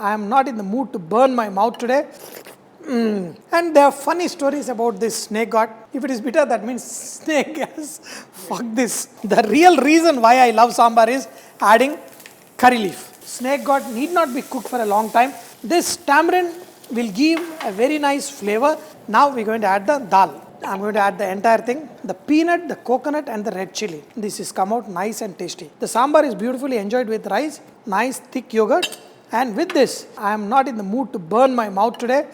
I am not in the mood to burn my mouth today. And there are funny stories about this snake god. If it is bitter, that means snake has fuck this. The real reason why I love sambar is adding curry leaf. Snake god need not be cooked for a long time. This tamarind will give a very nice flavor. Now we're going to add the dal. I'm going to add the entire thing, the peanut, the coconut and the red chili. This is come out nice and tasty. The sambar is beautifully enjoyed with rice, nice thick yogurt. And with this, I am not in the mood to burn my mouth today.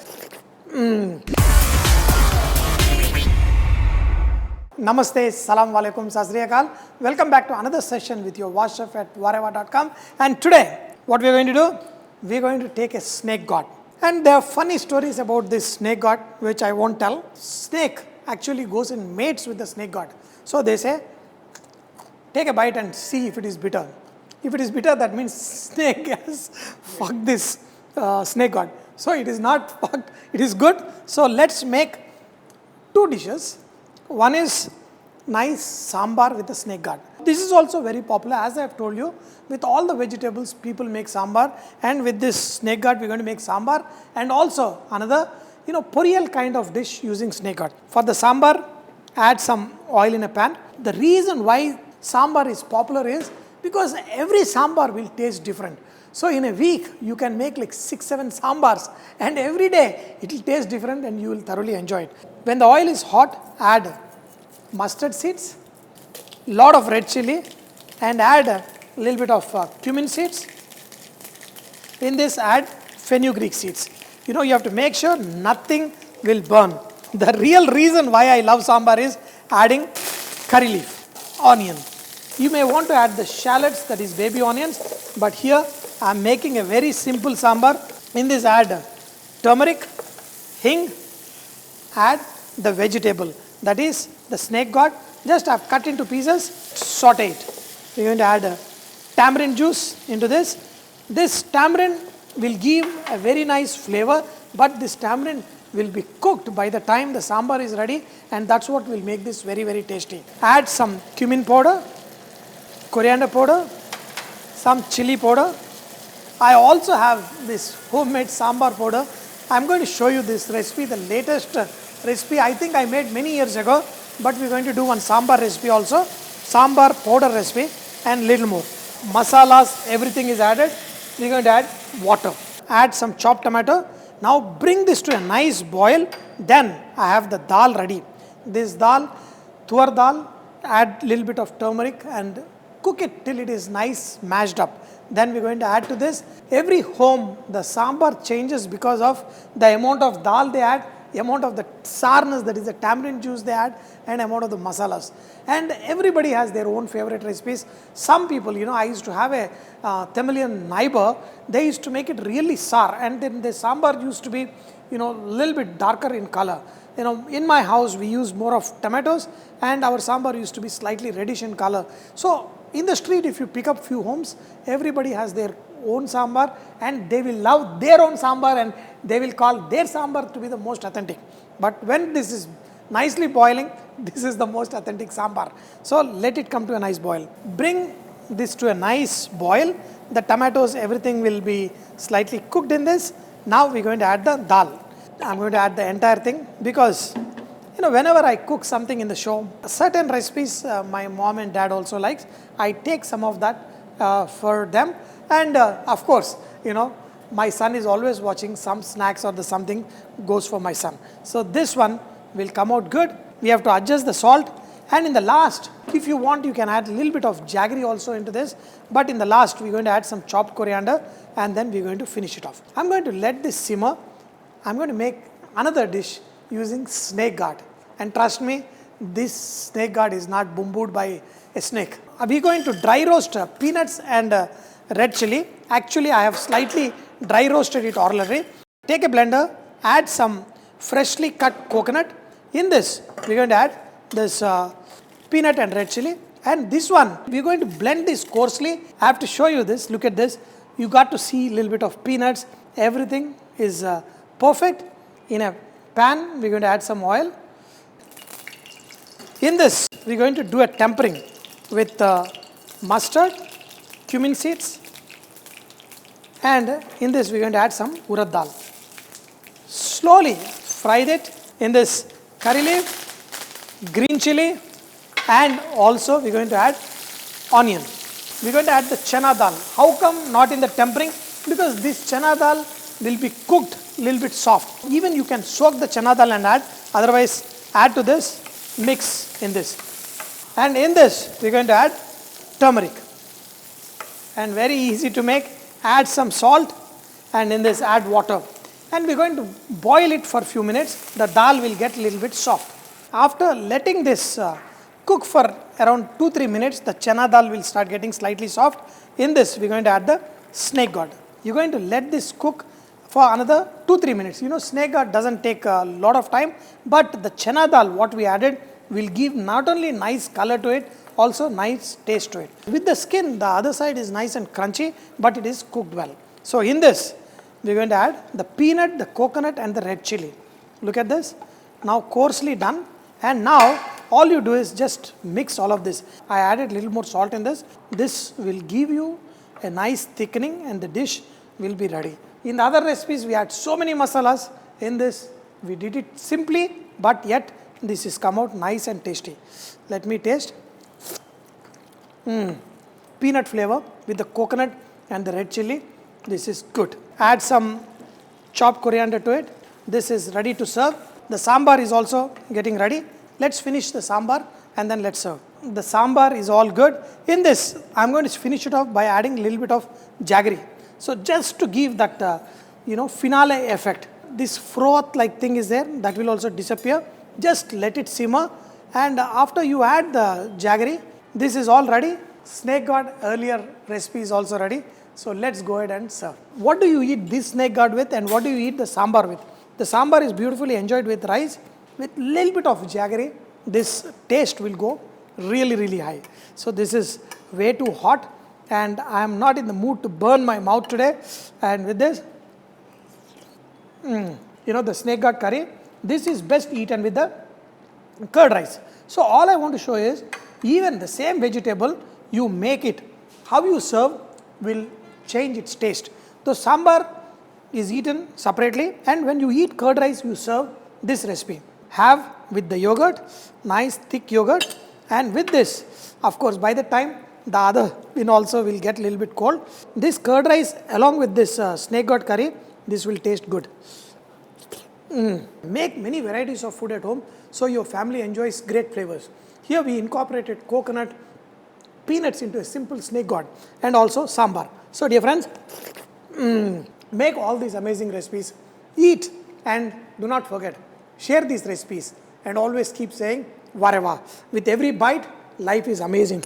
Namaste, Salam Alaikum, Sasriyakal. Welcome back to another session with your Vahchef at VahRehVah.com. And today, what we are going to do? We are going to take a snake god. And there are funny stories about this snake god, which I won't tell. Snake actually goes in mates with the snake god. So they say, take a bite and see if it is bitter. If it is bitter, that means snake has fucked this snake god. So it is not fucked, it is good. So let's make two dishes. One is nice sambar with a snake god. This is also very popular, as I have told you. With all the vegetables, people make sambar. And with this snake god, we're going to make sambar. And also another, poriyal kind of dish using snake god. For the sambar, add some oil in a pan. The reason why sambar is popular is because every sambar will taste different. So in a week, you can make like 6-7 sambars and every day it will taste different and you will thoroughly enjoy it. When the oil is hot, add mustard seeds, lot of red chili and add a little bit of cumin seeds. In this, add fenugreek seeds. You have to make sure nothing will burn. The real reason why I love sambar is adding curry leaf, onion. You may want to add the shallots, that is baby onions, but here I am making a very simple sambar. In this, add turmeric, hing, add the vegetable, that is the snake god. Just I have cut into pieces, saute it. We are going to add tamarind juice into this. This tamarind will give a very nice flavor, but this tamarind will be cooked by the time the sambar is ready, and that's what will make this very, very tasty. Add some cumin powder, coriander powder, some chili powder. I also have this homemade sambar powder. I'm going to show you this recipe, the latest recipe I think I made many years ago, but we're going to do one sambar recipe also, sambar powder recipe and little more. Masalas, everything is added. We're going to add water. Add some chopped tomato. Now bring this to a nice boil. Then I have the dal ready. This dal, tuar dal, add little bit of turmeric and cook it till it is nice mashed up. Then we're going to add to this. Every home, the sambar changes because of the amount of dal they add, the amount of the sarnas, that is the tamarind juice they add, and amount of the masalas. And everybody has their own favorite recipes. Some people, I used to have a Tamilian neighbor, they used to make it really sour, and then the sambar used to be, little bit darker in color. In my house, we use more of tomatoes, and our sambar used to be slightly reddish in color. So in the street, if you pick up few homes, everybody has their own sambar and they will love their own sambar and they will call their sambar to be the most authentic. But when this is nicely boiling, this is the most authentic sambar. So let it come to a nice boil. Bring this to a nice boil. The tomatoes, everything will be slightly cooked in this. Now we're going to add the dal. I'm going to add the entire thing because whenever I cook something in the show, certain recipes my mom and dad also likes, I take some of that for them. And of course, my son is always watching some snacks or something goes for my son. So this one will come out good. We have to adjust the salt. And in the last, if you want, you can add a little bit of jaggery also into this. But in the last, we're going to add some chopped coriander and then we're going to finish it off. I'm going to let this simmer. I'm going to make another dish using snake god. And trust me, this snake god is not bumboed by a snake. We're going to dry roast peanuts and red chili. Actually, I have slightly dry roasted it already. Take a blender, add some freshly cut coconut. In this, we're going to add this peanut and red chili. And this one, we're going to blend this coarsely. I have to show you this. Look at this. You got to see a little bit of peanuts. Everything is perfect. In a pan, we're going to add some oil. In this, we're going to do a tempering with mustard, cumin seeds, And in this we're going to add some urad dal. Slowly fry it in this curry leaf, green chili, and also we're going to add onion. We're going to add the chana dal. How come not in the tempering? Because this chana dal will be cooked a little bit soft. Even you can soak the chana dal and add, otherwise add to this, mix in this. And in this we're going to add turmeric. And very easy to make. Add some salt and in this add water. And we're going to boil it for a few minutes. The dal will get a little bit soft. After letting this cook for around 2-3 minutes, the chana dal will start getting slightly soft. In this we're going to add the snake gourd. You're going to let this cook for another 2-3 minutes. You know, snake gourd doesn't take a lot of time, but the chana dal what we added will give not only nice color to it, also nice taste to it. With the skin, the other side is nice and crunchy, but it is cooked well. So in this, we're going to add the peanut, the coconut and the red chili. Look at this. Now coarsely done. And now all you do is just mix all of this. I added a little more salt in this. This will give you a nice thickening and the dish will be ready. In the other recipes, we had so many masalas. In this, we did it simply, but yet this has come out nice and tasty. Let me taste. Peanut flavor with the coconut and the red chili. This is good. Add some chopped coriander to it. This is ready to serve. The sambar is also getting ready. Let's finish the sambar and then let's serve. The sambar is all good. In this, I'm going to finish it off by adding a little bit of jaggery. So just to give that, finale effect. This froth like thing is there. That will also disappear. Just let it simmer. And after you add the jaggery, this is all ready. Snake gourd earlier recipe is also ready. So let's go ahead and serve. What do you eat this snake gourd with and what do you eat the sambar with? The sambar is beautifully enjoyed with rice. With little bit of jaggery, this taste will go really, really high. So this is way too hot and I am not in the mood to burn my mouth today. And with this, the snake gourd curry, this is best eaten with the curd rice. So all I want to show is, even the same vegetable, you make it, how you serve will change its taste. The sambar is eaten separately and when you eat curd rice, you serve this recipe. Have with the yogurt, nice thick yogurt, and with this, of course, by the time the other also will get a little bit cold. This curd rice along with this snake gourd curry, this will taste good. Make many varieties of food at home so your family enjoys great flavors. Here we incorporated coconut, peanuts into a simple snake gourd and also sambar. So dear friends, make all these amazing recipes, eat and do not forget, share these recipes and always keep saying VahRehVah. With every bite, life is amazing.